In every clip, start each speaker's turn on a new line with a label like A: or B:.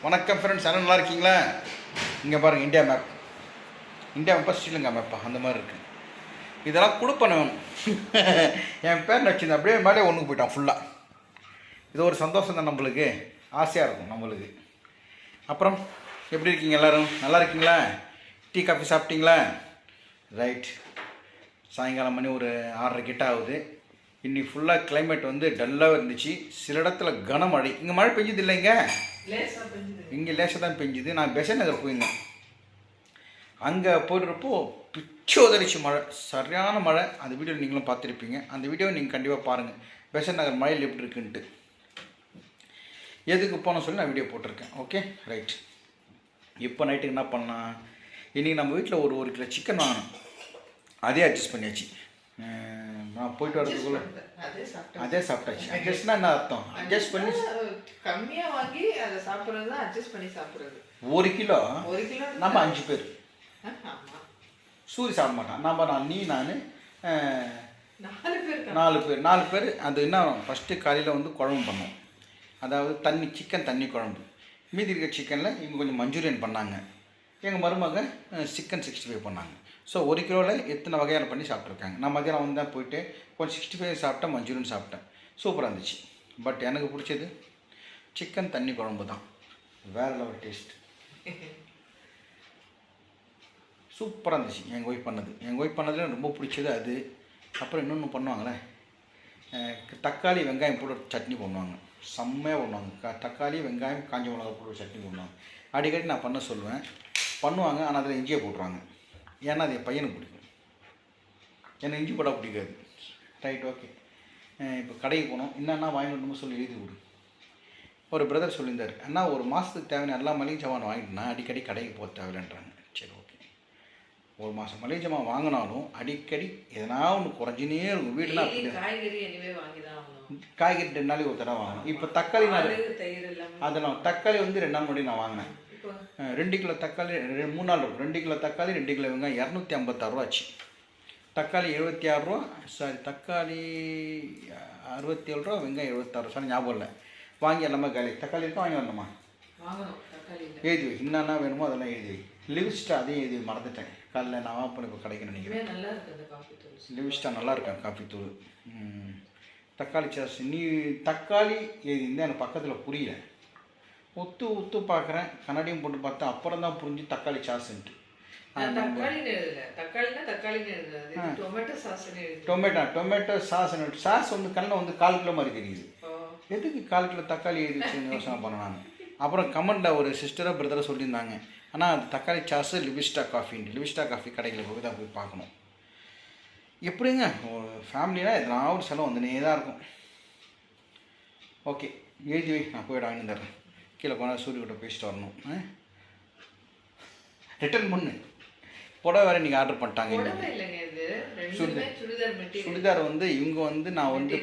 A: வணக்கம் ஃப்ரெண்ட்ஸ், எல்லாம் நல்லா இருக்கீங்களா? இங்கே பாருங்கள், இந்தியா மேப்பா ஸ்ரீலங்கா மேப்பா அந்த மாதிரி இருக்குது. இதெல்லாம் கொடுப்பணும். என் பேர் வச்சுருந்தேன், அப்படியே மேலே ஒன்றுக்கு போயிட்டான் ஃபுல்லாக. இது ஒரு சந்தோஷம் தான் நம்மளுக்கு, ஆசையாக இருக்கும் நம்மளுக்கு. அப்புறம் எப்படி இருக்கீங்க எல்லோரும்? நல்லா இருக்கீங்களா? டீ காஃபி சாப்பிட்டீங்களா? ரைட். சாயங்காலம் மணி ஒரு 6:30 கிட்ட ஆகுது. இன்னைக்கு ஃபுல்லாக கிளைமேட் வந்து டல்லாக இருந்துச்சு. சில இடத்துல கனமழை. இங்கே மழை பெஞ்சது இல்லைங்க, இங்கே லேசாக தான் பெஞ்சுது. நான் பெசன்ட் நகர் போயிருந்தேன். அங்கே போயிடுறப்போ பிச்சோதரிச்சு மழை, சரியான மழை. அந்த வீடியோ நீங்களும் பார்த்துருப்பீங்க. அந்த வீடியோவை நீங்கள் கண்டிப்பாக பாருங்கள், பெசன்ட் நகர் மழையில் எப்படி இருக்குன்ட்டு. எதுக்கு போனோம் சொல்லி நான் வீடியோ போட்டிருக்கேன். Okay right. இப்போ நைட்டுக்கு என்ன பண்ணலாம்? இன்றைக்கி நம்ம வீட்டில் ஒரு கிலோ சிக்கன் வாங்கணும். அதே அட்ஜஸ்ட் பண்ணியாச்சு. நான் போயிட்டு வரதுக்குள்ள அதே சாப்பிட்டாச்சு. அட்ஜஸ்ட்னா என்ன அர்த்தம்? அட்ஜஸ்ட் பண்ணி
B: கம்மியாக வாங்கி அதை சாப்பிட்றது தான் அட்ஜஸ்ட் பண்ணி சாப்பிட்றது.
A: 1 கிலோ நம்ம 5 பேர். சூரி சாப்பிட மாட்டான். நான் நீ நான் 4 பேர். அது என்ன ஃபஸ்ட்டு காலையில் வந்து குழம்பு பண்ணோம். அதாவது சிக்கன் தண்ணி குழம்பு. மீதி இருக்க சிக்கனில் இவங்க கொஞ்சம் மஞ்சூரியன் பண்ணாங்க. எங்கள் மருமக சிக்கன் 65 பண்ணாங்க. ஸோ 1 கிலோவில் எத்தனை வகையான பண்ணி சாப்பிட்ருக்காங்க. நான் மதியானம் வந்து தான் போயிட்டு கொஞ்சம் 65 சாப்பிட்டேன், மஞ்சூரியன் சாப்பிட்டேன். சூப்பராக இருந்துச்சு. பட் எனக்கு பிடிச்சது சிக்கன் தண்ணி குழம்பு தான். வேறு லெவல் டேஸ்ட், சூப்பராக இருந்துச்சு. எங்கள் ஒய்ஃப் பண்ணதில் ரொம்ப பிடிச்சது அது. அப்புறம் இன்னொன்று பண்ணுவாங்களே, தக்காளி வெங்காயம் போட்டு சட்னி பண்ணுவாங்க. செம்மையாக பண்ணுவாங்க. தக்காளி வெங்காயம் காஞ்ச மிளகா போட்டு சட்னி பண்ணுவாங்க. அடிக்கடி நான் பண்ண சொல்லுவேன், பண்ணுவாங்க. ஆனால் அதில் இஞ்சியை போட்டுருவாங்க. ஏன்னா அது என் பையனுக்கு பிடிக்கும், எனக்கு இஞ்சி போட பிடிக்காது. Right, okay. இப்போ கடைக்கு போனோம், என்னென்னா வாங்கிட்டு வரணுமோ சொல்லி எழுதி விடு. ஒரு பிரதர் சொல்லியிருந்தார், அண்ணா ஒரு மாதத்துக்கு தேவையான எல்லா மளிகை சாமான் வாங்கிட்டுனா அடிக்கடி கடைக்கு போக தேவையில்லைன்றாங்க. சரி, ஓகே. ஒரு மாதம் மளிகை சாமான் வாங்கினாலும் அடிக்கடி எதனா ஒன்று குறைஞ்சினே இருக்கும். வீடுனா காய்கறி 2 நாளைக்கு ஒரு தடவை வாங்கணும். இப்போ தக்காளி அதெல்லாம் தக்காளி வந்து 2 நாள் முன்னாடி நான் வாங்கினேன். 2 கிலோ தக்காளி 3 நாள் இருக்கும். 2 கிலோ தக்காளி 2 கிலோ வெங்காயம் 256 ரூபா ஆச்சு. தக்காளி 76 ரூபா, சாரி தக்காளி 67 ரூபா, வெங்காயம் 76 ரூபா. ஞாபகம் இல்லை. வாங்கி எல்லாமே காலி. தக்காளி இருக்கும், வாங்கி வரணுமா? எழுதி வை, என்னென்ன வேணுமோ அதெல்லாம் எழுதி வை. லிவிஸ்டா அதையும் எழுதி மறந்துட்டேன். காலைல நான் வாப்பேன், இப்போ கிடைக்கணும் நினைக்கிறேன். லிவிஸ்டா நல்லா இருக்கேன் காஃபி தூள். தக்காளி சாஸ். நீ தக்காளி எழுதியிருந்தேன், எனக்கு பக்கத்தில் புரியல. ஒத்து பார்க்குறேன், கண்ணாடியும் போட்டு பார்த்தேன். அப்புறம் தான் புரிஞ்சு தக்காளி சாஸ்ன்ட்டு. டொமேட்டோ சாஸ் வந்து கண்ணில் வந்து 1/4 கிலோ மாதிரி தெரியுது. எதுக்கு 1/4 கிலோ தக்காளி எழுதிச்சுன்னு யோசனை பண்ணேன் நான். அப்புறம் கமெண்டில் ஒரு சிஸ்டராக பிரதரை சொல்லியிருந்தாங்க, ஆனால் அது தக்காளி சாஸு லிவிஸ்டா காஃபின்ட்டு. லிவிஸ்டா காஃபி கடையில் போய் தான் போய் பார்க்கணும். எப்படிங்க ஃபேமிலினா எதனா ஒரு செலவு வந்துனே தான் இருக்கும். ஓகே, எழுதி வை, நான் போய்ட்டு வாங்கி தர்றேன். கீழே போனால் சூரியக்கிட்ட பேசிட்டு வரணும். ரிட்டர்ன் பண்ணு. புடவை வேறு இன்றைக்கி ஆர்டர் பண்ணிட்டாங்க. சுடிதார் வந்து இவங்க வந்து நான் வந்து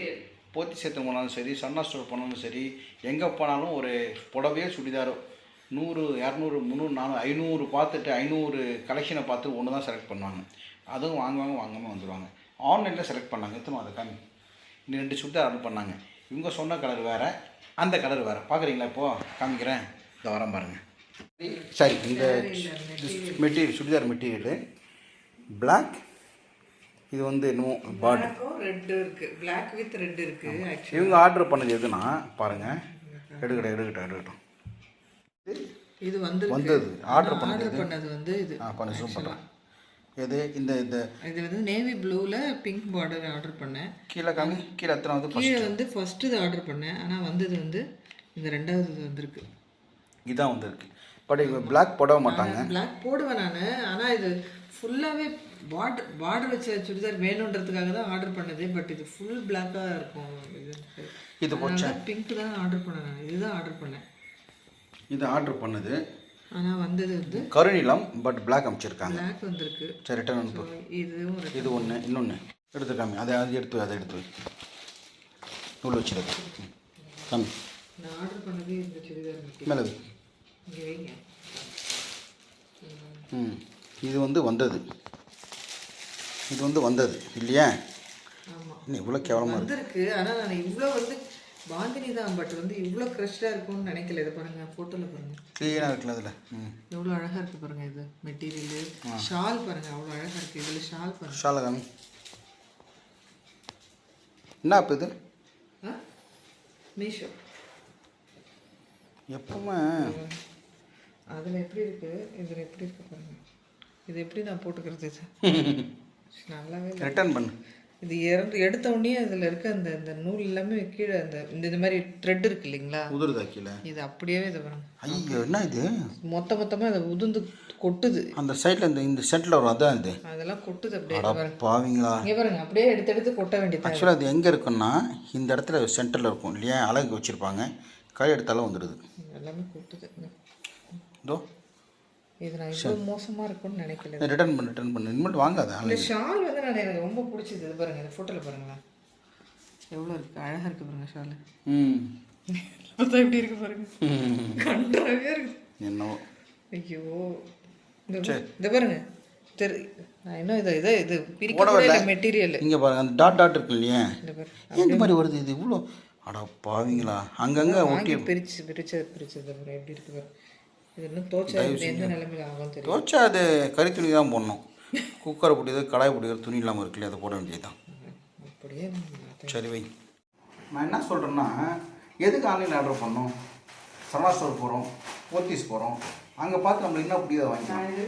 A: போத்தி சேர்த்து போனாலும் சரி, சன்னா ஸ்டோர் போனாலும் சரி, எங்கே போனாலும் ஒரு புடவையோ சுடிதாரோ 100, 200, 300, 400, 500 பார்த்துட்டு 500 கலெக்ஷனை பார்த்து ஒன்று தான் செலக்ட் பண்ணுவாங்க. அதுவும் வாங்காமல் வந்துடுவாங்க. ஆன்லைனில் செலக்ட் பண்ணாங்க. எத்தனை அதை காமி. இன்னும் 2 சுடிதார் ஆர்டர் பண்ணாங்க. இவங்க சொன்ன கலர் வேறு, அந்த கலர் வேறு. பார்க்குறீங்களா? இப்போது காமிக்கிறேன், இந்த வாரம் பாருங்கள். சரி, இந்த மெட்டீரியல் சுடிதார் மெட்டீரியலு பிளாக். இது வந்து இன்னும் பார்டர்
B: ரெட் இருக்குது, பிளாக் வித் ரெட் இருக்குது.
A: இவங்க ஆர்டர் பண்ணது எதுனா பாருங்கள். எடுக்கட்டும்.
B: இது வந்தது
A: ஆர்டர் பண்ணது
B: வந்து இது
A: பண்ண ஜூம் பண்ணுறேன். எது இது
B: வந்து நேவி ப்ளூவில் பிங்க் பார்டர் ஆர்டர் பண்ணேன்.
A: கீழே காமி. கீழே எத்தனை வந்து
B: கீழே வந்து ஃபஸ்ட்டு இது ஆர்டர் பண்ணேன். ஆனால் வந்தது வந்து இந்த 2வது இது வந்திருக்கு.
A: இதான் வந்திருக்கு. பட் இவங்க பிளாக் போட மாட்டாங்க.
B: பிளாக் போடுவேன் நான். ஆனால் இது ஃபுல்லாகவே பார்டர் வச்ச சுடிதார் வேணுன்றதுக்காக தான் ஆர்டர் பண்ணது. பட் இது ஃபுல் பிளாக்காக இருக்கும்.
A: இது போச்சு.
B: பிங்க் தான் ஆர்டர் பண்ணேன் நான். இதுதான் ஆர்டர் பண்ணேன்.
A: இது ஆர்டர் பண்ணது.
B: ஆனால் வந்தது வந்து
A: கருநிலம், பட் பிளாக் அமைச்சிருக்காங்க.
B: பிளாக் வந்திருக்கு.
A: சரி, ரிட்டர்ன் அனுப்பு. இது ஒன்று. இன்னொன்று எடுத்துக்காமி. அதை எடுத்து நூல் வச்சுருக்கு. காமி.
B: நான் ஆர்டர் பண்ணது இந்த சுடிதார்
A: மேலே. இது வந்து வந்தது இல்லையா?
B: ஆமாம்,
A: இன்னும் இவ்வளோ கேவலமாக
B: வந்திருக்கு. ஆனால் நான் இவ்வளோ வந்து பாந்தினி தான், பட் வந்து இவ்வளோ க்ரஷ்டாக இருக்கும்னு நினைக்கல. இதை பாருங்க, ஃபோட்டோவில் பாருங்க,
A: க்ளீனாக இருக்குல்ல அதில்.
B: எவ்வளோ அழகாக இருக்குது பாருங்க. இது மெட்டீரியலு, ஷால் பாருங்க அவ்வளோ அழகாக இருக்குது. இதில் ஷால் பாருங்க.
A: ஷாலை காமி. என்ன இப்போ இது?
B: மீஷோ.
A: எப்பவுமே
B: அதில் எப்படி இருக்குது, இதில் எப்படி இருக்குது பாருங்க. இது எப்படி நான் போட்டுக்கிறது? இது நல்லாவே
A: ரிட்டர்ன் பண்ணு.
B: இது எடுத்த உடனே அதில் இருக்க அந்த இந்த நூல் எல்லாமே கீழே அந்த இந்த மாதிரி த்ரெட் இருக்கு இல்லைங்களா,
A: உதிருதா கீழே?
B: இது அப்படியே இது பாருங்க.
A: ஐயோ என்ன இது?
B: மொத்தமாக அதை உதிர்ந்து கொட்டுது.
A: அந்த சைடில் இந்த சென்டரில் வரும், அதான் இது.
B: அதெல்லாம் கொட்டுது அப்படியே.
A: பாவீங்களா,
B: இங்கே பாருங்க, அப்படியே எடுத்து கொட்ட வேண்டியது.
A: ஆக்சுவலாக அது எங்கே இருக்குன்னா இந்த இடத்துல சென்டரில் இருக்கும் இல்லையா, அழகு வச்சுருப்பாங்க. கை எடுத்தாலும் வந்துடுது,
B: எல்லாமே கொட்டுது.
A: இதோ
B: இது நான் இவ்வளோ மோசமாக இருக்கும்னு நினைக்கல.
A: ரிட்டர்ன் பண்ணு இனிமேல் வாங்காத.
B: இந்த ஷால் வந்து நான் எனக்கு ரொம்ப பிடிச்சது. இது பாருங்க, இந்த ஃபோட்டோவில் பாருங்களேன் எவ்வளோ இருக்குது, அழகாக இருக்குது பாருங்க ஷாலு. பார்த்தா எப்படி இருக்கு பாருங்க, கண்டாவே இருக்கு
A: என்னவோ.
B: ஐயோ இந்த பாருங்க நான் இன்னும் இது பிரிக்க மெட்டீரியல்.
A: இங்கே பாருங்க, அந்த டாட் இருக்கு இல்லையா, இந்த மாதிரி வருது. இது இவ்வளோ அடா பாவீங்களா, அங்கங்கே ஒட்டி
B: பிரிச்சது எப்படி இருக்கு பாருங்க. இது இன்னும் தோச்சா எந்த நிலைமையில் ஆகும் தெரியும்.
A: தோச்சா அது கறி துணி தான் போடணும். குக்கரை பிடிக்கிறது, கடாய் பிடிக்கிறது துணி இல்லாமல் இருக்குல்லையே, அதை போட வேண்டியது தான்.
B: அப்படியே
A: சரி வை. நான் என்ன சொல்கிறேன்னா, எதுக்கு ஆன்லைனில் ஆர்டர் பண்ணோம்? சரவணா ஸ்டோர் போகிறோம், போத்தீஸ் போகிறோம், அங்கே பார்த்து நம்மளுக்கு என்ன பிடிக்காத வாங்கி.
B: நான் இது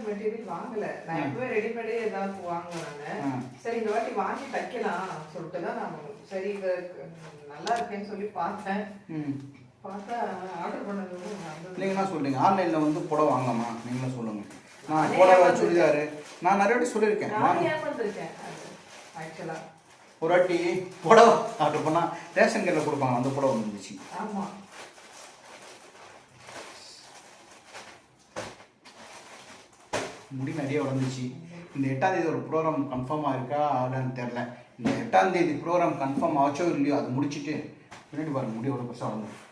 B: மெட்டீரியல் வாங்கலை, நான் எப்பவுமே ரெடிமேடே ஏதாவது வாங்குவேன் நான். சரி இந்த வாட்டி வாங்கி தைக்கலாம் சொல்லிட்டு தான் நான் சரி இது நல்லா இருக்கேன்னு சொல்லி பார்த்தேன். பார்த்தா ஆர்டர் பண்ணது.
A: நீங்கள் என்ன சொல்கிறீங்க, ஆன்லைனில் வந்து புடவை வாங்கலாமா? நீங்களும் சொல்லுங்கள். நான் புடவை சுடிதாரு நான் நிறைய வாட்டி சொல்லியிருக்கேன்.
B: ஆக்சுவலாக
A: ஒரு வாட்டி புடவை ஆர்டர் பண்ணால் ரேஷன் கடையில் கொடுப்பாங்க, அந்த புடவை வந்துருச்சு.
B: ஆமாம்,
A: முடி நிறைய வளர்ந்துச்சு. இந்த 8ஆம் தேதி ஒரு ப்ரோக்ராம் கன்ஃபார்ம் ஆகிருக்கா ஆகலான்னு தெரில. இந்த 8ஆம் தேதி ப்ரோக்ராம் கன்ஃபார்ம் ஆச்சோ இல்லையோ, அது முடிச்சுட்டு பின்னாடி பாருங்க முடி எவ்வளோ பெருசாக வளர்ந்து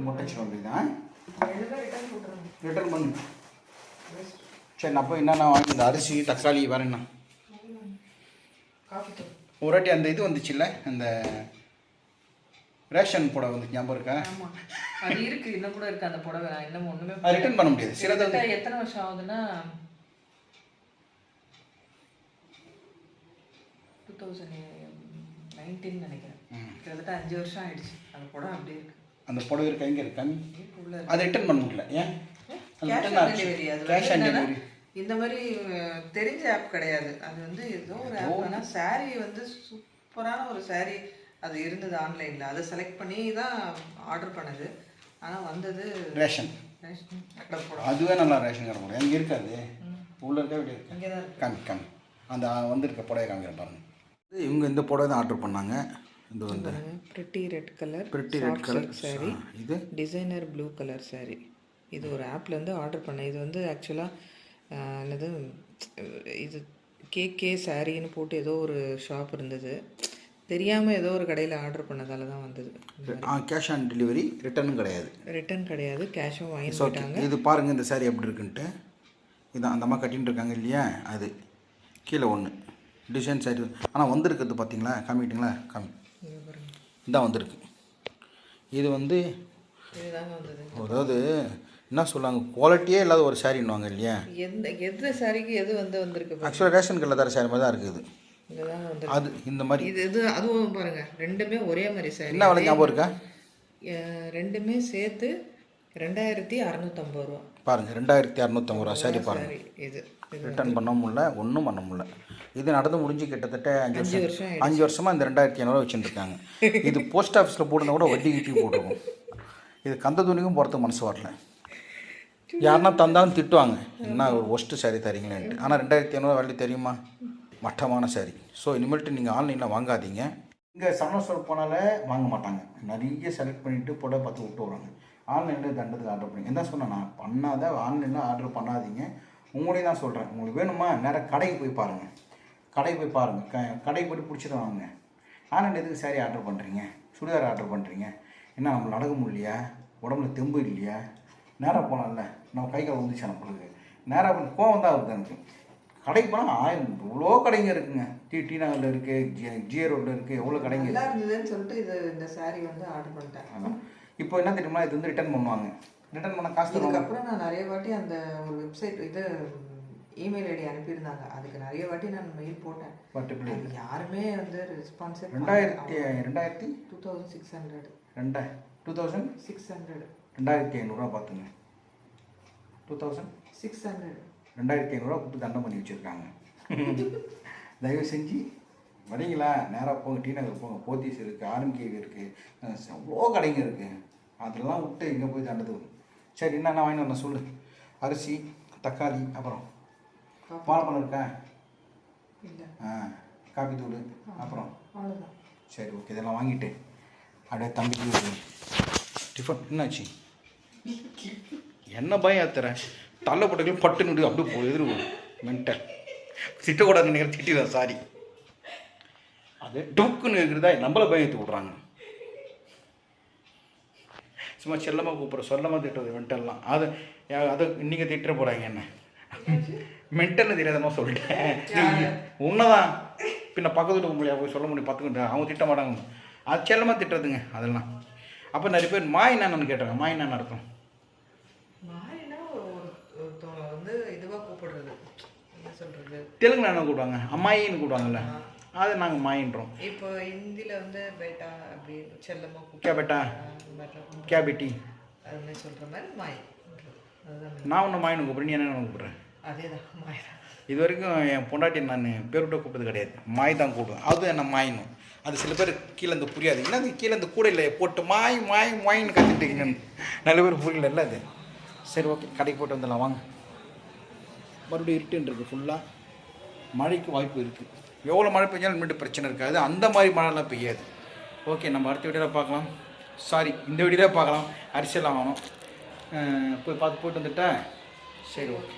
A: மொட்டைச்சு அப்படிதான். ரிட்டர்ன் பண்ணு. சரி நான் போய் என்னென்ன வாங்கி, இந்த அரிசி தக்காளி வேறு என்ன ஒரு வாட்டி அந்த இது வந்துச்சுல்ல, அந்த ரேஷன் புடவை வந்து ஞாபகம் இருக்கா?
B: அது இருக்கு, இன்னும் கூட இருக்கு அந்த புடவை. இன்னும் ஒண்ணுமே
A: ரிட்டர்ன் பண்ண முடியாது. சிலது
B: எத்தனை வருஷம் ஆகுதுன்னா 2019 நினைக்கிறேன். கிட்டத்தட்ட 5 வருஷம் ஆயிடுச்சு. அந்த புடவை அப்படியே இருக்கு. அந்த புடவை
A: இருக்கா? எங்கே இருக்கா? அதை ரிட்டர்ன் பண்ண முடியல. ஏன்?
B: Cash on delivery. இந்த மாதிரி தெரிஞ்ச ஆப் கிடையாது. அது வந்து ஏதோ ஒரு ஆப். ஆனால் சாரீ வந்து சூப்பரான ஒரு சாரீ அது இருந்தது ஆன்லைனில். அதை செலக்ட் பண்ணி தான் ஆர்டர் பண்ணது. ஆனால் வந்தது
A: ரேஷன். அதுவே நல்லா ரேஷன் கடை போட எங்கே இருக்காது, உள்ள இருக்க வீடு இருக்கு.
B: இங்கே தான் இருக்கு.
A: காமி அந்த வந்திருக்க புடவை காமிக்கிற பாருங்க. இவங்க இந்த புடவை தான் ஆர்டர் பண்ணாங்க. இது வந்து
B: பிரிட்டி ரெட் கலர் சாரீ,
A: இது
B: டிசைனர் ப்ளூ கலர் சாரீ. இது ஒரு ஆப்லேருந்து ஆர்டர் பண்ணேன். இது வந்து ஆக்சுவலாக என்னது இது கேகே சாரின்னு போட்டு ஏதோ ஒரு ஷாப் இருந்தது. தெரியாமல் ஏதோ ஒரு கடையில் ஆர்டர் பண்ணதால தான் வந்தது.
A: Cash on delivery. ரிட்டர்னும் கிடையாது.
B: ரிட்டர்ன் கிடையாது, கேஷும் வாங்கிட்டு போயிட்டாங்க.
A: இது பாருங்கள் இந்த சாரீ எப்படி இருக்குன்ட்டு. இதான் அந்த அம்மா கட்டின்னு இருக்காங்க இல்லையா, அது கீழே ஒன்று டிசைன் சாரீ. ஆனால் வந்திருக்கிறது பார்த்தீங்களா, காமிக்கிட்டிங்களா? காமி இதான் வந்திருக்கு. இது வந்து
B: இதுதாங்க வந்தது.
A: அதாவது என்ன சொல்லுவாங்க, குவாலிட்டியே இல்லாத ஒரு சாரின்னுவாங்க இல்லையா.
B: எந்த சாரிக்கு எது வந்திருக்கு?
A: ஆக்சுவலாக ரேஷன் கடையில் தர சாரி மாதிரி தான் இருக்குது. அது இந்த மாதிரி
B: இது அதுவும் பாருங்க, ரெண்டுமே ஒரே மாதிரி சாரி.
A: என்ன விலை ஞாபகம் இருக்கா?
B: ரெண்டுமே சேர்த்து 2650 ரூபா.
A: பாருங்க 2650 ரூபா சாரி பாருங்க.
B: இது
A: ரிட்டர்ன் பண்ண முடியல, ஒன்றும் பண்ண முடியல. இது நடந்து முடிஞ்சு கிட்டத்தட்ட 5 வருஷமாக இந்த 2500 வச்சுட்டு இருக்காங்க. இது போஸ்ட் ஆஃபீஸில் போடுறத கூட வட்டி கிட்டி போட்டுருக்கும். இது கந்த துணிக்கும் போகிறதுக்கு மனசு வரல. யாருன்னா தந்தாலும் திட்டுவாங்க, என்ன ஒரு ஒஸ்ட்டு சாரி தரீங்களேன்ட்டு. ஆனால் 2500 வேல்யூ தெரியுமா, மட்டமான சாரி. ஸோ இனிமேல்ட்டு நீங்கள் ஆன்லைனில் வாங்காதீங்க. இங்கே சரவணா ஸ்டோர் போனாலே வாங்க மாட்டாங்க. நிறைய செலக்ட் பண்ணிவிட்டு போட பார்த்து விட்டு வராங்க. ஆன்லைனில் தண்டத்துக்கு ஆர்டர் பண்ணுங்க. என்ன சொன்னேன் நான், பண்ணாத ஆன்லைனில் ஆர்டர் பண்ணாதீங்க. உங்களையும் தான் சொல்கிறேன். உங்களுக்கு வேணுமா நேராக கடைக்கு போய் பாருங்கள். கடைக்கு போய் பாருங்கள், கடைக்கு போய் பிடிச்சிட்டு வாங்க. ஆன்லைனில் எதுக்கு சாரி ஆர்டர் பண்ணுறீங்க, சுடிதார் ஆர்டர் பண்ணுறீங்க? என்ன நம்மளை நடக்க முடியலையா, உடம்புல தெம்பு இல்லையா? நேராக போனால நம்ம கை கால் வந்துச்சு நம்மளுக்கு. நேராக கோவம் தான் வருது எனக்கு. கடைக்கு போனால் 1000 இவ்வளோ கடைங்க இருக்குங்க. டி நகரில் இருக்குது, ஜிஆர் ரோட்டில் இருக்குது, எவ்வளோ கடைங்க
B: நல்லா
A: இருக்குது.
B: இருந்ததுன்னு சொல்லிட்டு இந்த saree வந்து ஆர்டர் பண்ணிட்டேன்.
A: அதான் இப்போ என்ன தெரியுமா, இது வந்து ரிட்டர்ன் பண்ணுவாங்க. ரிட்டர்ன் பண்ண காசு தருவாங்க.
B: இதுக்கப்புறம் நான் நிறைய வாட்டி அந்த ஒரு வெப்சைட் இமெயில் ஐடி அனுப்பியிருந்தாங்க. அதுக்கு நிறைய வாட்டி நான் மெயில் போட்டேன். அது யாருமே வந்து ரெஸ்பான்ஸே
A: 2600 2500 பார்த்துங்க.
B: 600
A: 2500 கொடுத்து தண்டம் பண்ணி வச்சுருக்காங்க. தயவு செஞ்சு வரீங்களா, நேராக போங்க, டி நகர் போங்க, போத்தீஸ் இருக்குது, ஆர்எம்கேவி இருக்குது, எவ்வளோ கடைங்க இருக்குது. அதெல்லாம் விட்டு எங்கே போய் தண்டது. சரி, என்னென்ன வாங்கிட்டு வரணும் சொல்லு. அரிசி, தக்காளி, அப்புறம் வாழைப்பழம் இருக்கா?
B: இல்லை.
A: காப்பி தூள், அப்புறம்
B: அவ்வளோதான்.
A: சரி, ஓகே. இதெல்லாம் வாங்கிட்டு அப்படியே தம்பிக்கு டிஃபன். என்னாச்சு, என்ன பயம் ஏத்துற? தள்ள போட்டுக்கல பட்டு நுடி அப்படியே போ எதிர்வு மென்டல் திட்டக்கூடாது நினைக்கிற திட்டிதான். சாரி, அது டொக்குன்னு இருக்கிறதா நம்மளை பயம் ஏற்றி விட்றாங்க. சும்மா செல்லமாக கூப்பிட்ற, சொல்லமாக திட்டுறது மென்டல்லாம். அதை நீங்கள் திட்டுற போகிறாங்க. என்ன மென்டல்னு தெரியாதமா சொல்லிட்டேன். உன்னதான் பின்ன பக்கத்தில் உங்களையா போய் சொல்ல முடியும். பார்த்துக்கிட்டு அவங்க திட்ட மாட்டாங்க. அது செல்லமாக திட்டுறதுங்க அதெல்லாம். அப்போ நிறைய பேர் மாய் என்னன்னு கேட்டாங்க. மாய் என்ன அர்த்தம்?
B: மாயினா வந்து இதுவாக கூப்பிடுறது, என்ன சொல்கிறது,
A: தெலுங்குல என்ன கூப்பிடுவாங்க? அம்மாயின்னு கூப்பிடுவாங்கல்ல, அதை நாங்கள் மாயின்றோம்.
B: இப்போ ஹிந்தியில் வந்து பேட்டா அப்படி செல்லமாக
A: கே பேட்டா, கே பேட்டி,
B: அது மாதிரி சொல்கிற மாதிரி மாய். அதுதான்
A: நான் ஒன்று மாயின்னு கூப்பிட்றேன், நீ என்ன கூப்பிட்றேன்?
B: அதே தான் மாய்.
A: இது வரைக்கும் என் பொண்டாட்டி நான் பேருட்ட கூப்பிட்டது கிடையாது. மாய் தான் கூப்பிடுவேன். அது என்ன மாயினும். அது சில பேர் கீழே இருந்து புரியாது. என்னது கீழே இருந்து கூட இல்லை போட்டு மாய் மாய் மாயின்னு கற்றுட்டீங்க. நல்ல பேர் புரியல இல்லை அது. சரி, ஓகே, கடைக்கு போட்டு வந்துடலாம் வாங்க. மறுபடியும் இருட்டுன்னு இருக்குது ஃபுல்லாக. மழைக்கு வாய்ப்பு இருக்குது. எவ்வளோ மழை பெஞ்சாலும் மீண்டும் பிரச்சனை இருக்காது. அந்த மாதிரி மழைலாம் பெய்யாது. ஓகே, நம்ம அடுத்த வீடியோவில் பார்க்கலாம். சாரி, இந்த வீடியோவில் பார்க்கலாம். அரிசியெல்லாம் வாங்கணும். போய் பார்த்து போட்டு வந்துட்டேன். சரி, ஓகே.